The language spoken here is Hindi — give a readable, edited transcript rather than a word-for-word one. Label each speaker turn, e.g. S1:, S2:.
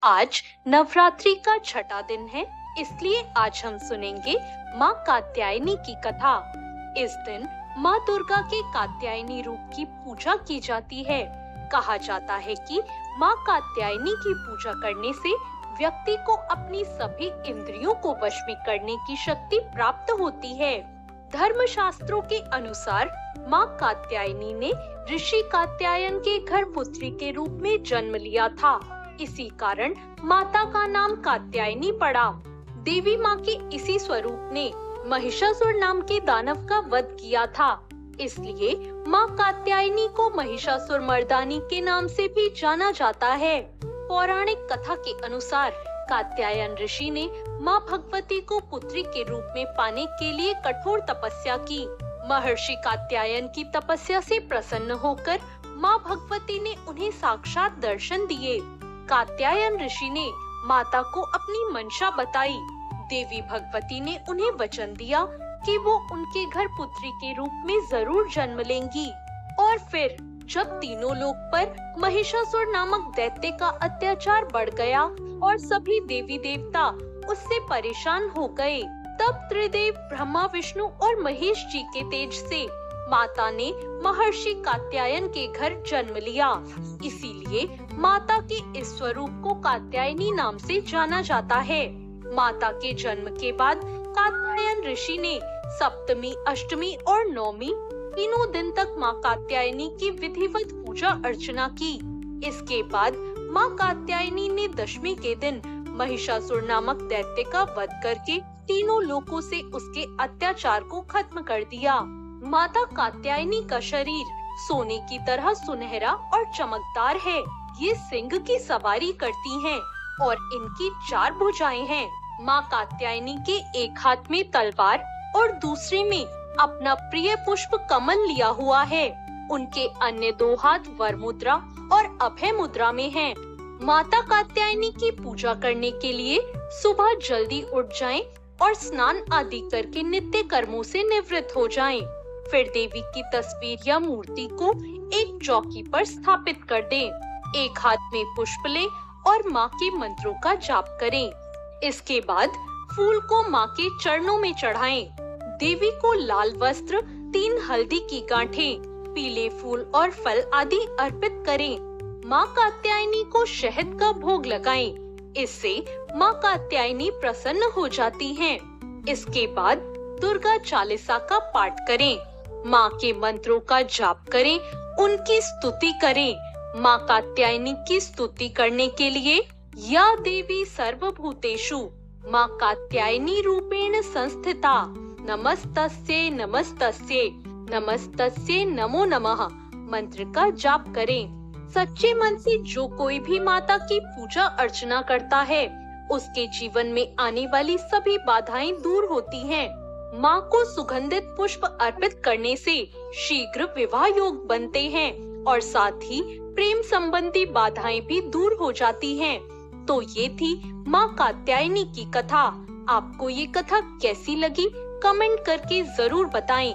S1: आज नवरात्रि का छठा दिन है, इसलिए आज हम सुनेंगे माँ कात्यायनी की कथा। इस दिन माँ दुर्गा के कात्यायनी रूप की पूजा की जाती है। कहा जाता है कि माँ कात्यायनी की पूजा करने से व्यक्ति को अपनी सभी इंद्रियों को वश में करने की शक्ति प्राप्त होती है। धर्मशास्त्रों के अनुसार माँ कात्यायनी ने ऋषि कात्यायन के घर पुत्री के रूप में जन्म लिया था। इसी कारण माता का नाम कात्यायनी पड़ा। देवी माँ के इसी स्वरूप ने महिषासुर नाम के दानव का वध किया था। इसलिए माँ कात्यायनी को महिषासुर मर्दानी के नाम से भी जाना जाता है। पौराणिक कथा के अनुसार कात्यायन ऋषि ने माँ भगवती को पुत्री के रूप में पाने के लिए कठोर तपस्या की। महर्षि कात्यायन की तपस्या से प्रसन्न होकर माँ भगवती ने उन्हें साक्षात दर्शन दिए। कात्यायन ऋषि ने माता को अपनी मंशा बताई। देवी भगवती ने उन्हें वचन दिया कि वो उनके घर पुत्री के रूप में जरूर जन्म लेंगी। और फिर जब तीनों लोक पर महिषासुर नामक दैत्य का अत्याचार बढ़ गया और सभी देवी देवता उससे परेशान हो गए, तब त्रिदेव ब्रह्मा, विष्णु और महेश जी के तेज से माता ने महर्षि कात्यायन के घर जन्म लिया। इसीलिए माता के इस स्वरूप को कात्यायनी नाम से जाना जाता है। माता के जन्म के बाद कात्यायन ऋषि ने सप्तमी, अष्टमी और नवमी तीनों दिन तक माँ कात्यायनी की विधिवत पूजा अर्चना की। इसके बाद माँ कात्यायनी ने दशमी के दिन महिषासुर नामक दैत्य का वध करके तीनों लोकों से उसके अत्याचार को खत्म कर दिया। माता कात्यायनी का शरीर सोने की तरह सुनहरा और चमकदार है। ये सिंह की सवारी करती हैं और इनकी 4 भुजाएं हैं। माँ कात्यायनी के एक हाथ में तलवार और दूसरे में अपना प्रिय पुष्प कमल लिया हुआ है। उनके अन्य 2 हाथ वर मुद्रा और अभय मुद्रा में हैं। माता कात्यायनी की पूजा करने के लिए सुबह जल्दी उठ जाएं और स्नान आदि करके नित्य कर्मों से निवृत्त हो जाएं। फिर देवी की तस्वीर या मूर्ति को एक चौकी पर स्थापित कर दें। एक हाथ में पुष्प लें और माँ के मंत्रों का जाप करें। इसके बाद फूल को माँ के चरणों में चढ़ाएं। देवी को लाल वस्त्र, 3 हल्दी की गांठें, पीले फूल और फल आदि अर्पित करें। माँ कात्यायनी को शहद का भोग लगाएं। इससे माँ कात्यायनी प्रसन्न हो जाती हैं। इसके बाद दुर्गा चालीसा का पाठ करें। माँ के मंत्रों का जाप करें, उनकी स्तुति करें। माँ कात्यायनी की स्तुति करने के लिए या देवी सर्वभूतेषु माँ कात्यायनी रूपेण संस्थिता नमस्तस्यै नमस्तस्यै नमस्तस्यै नमो नमः मंत्र का जाप करें। सच्चे मन से जो कोई भी माता की पूजा अर्चना करता है, उसके जीवन में आने वाली सभी बाधाएं दूर होती हैं। माँ को सुगंधित पुष्प अर्पित करने से शीघ्र विवाह योग बनते हैं और साथ ही प्रेम संबंधी बाधाएं भी दूर हो जाती हैं। तो ये थी माँ कात्यायनी की कथा। आपको ये कथा कैसी लगी? कमेंट करके जरूर बताएं।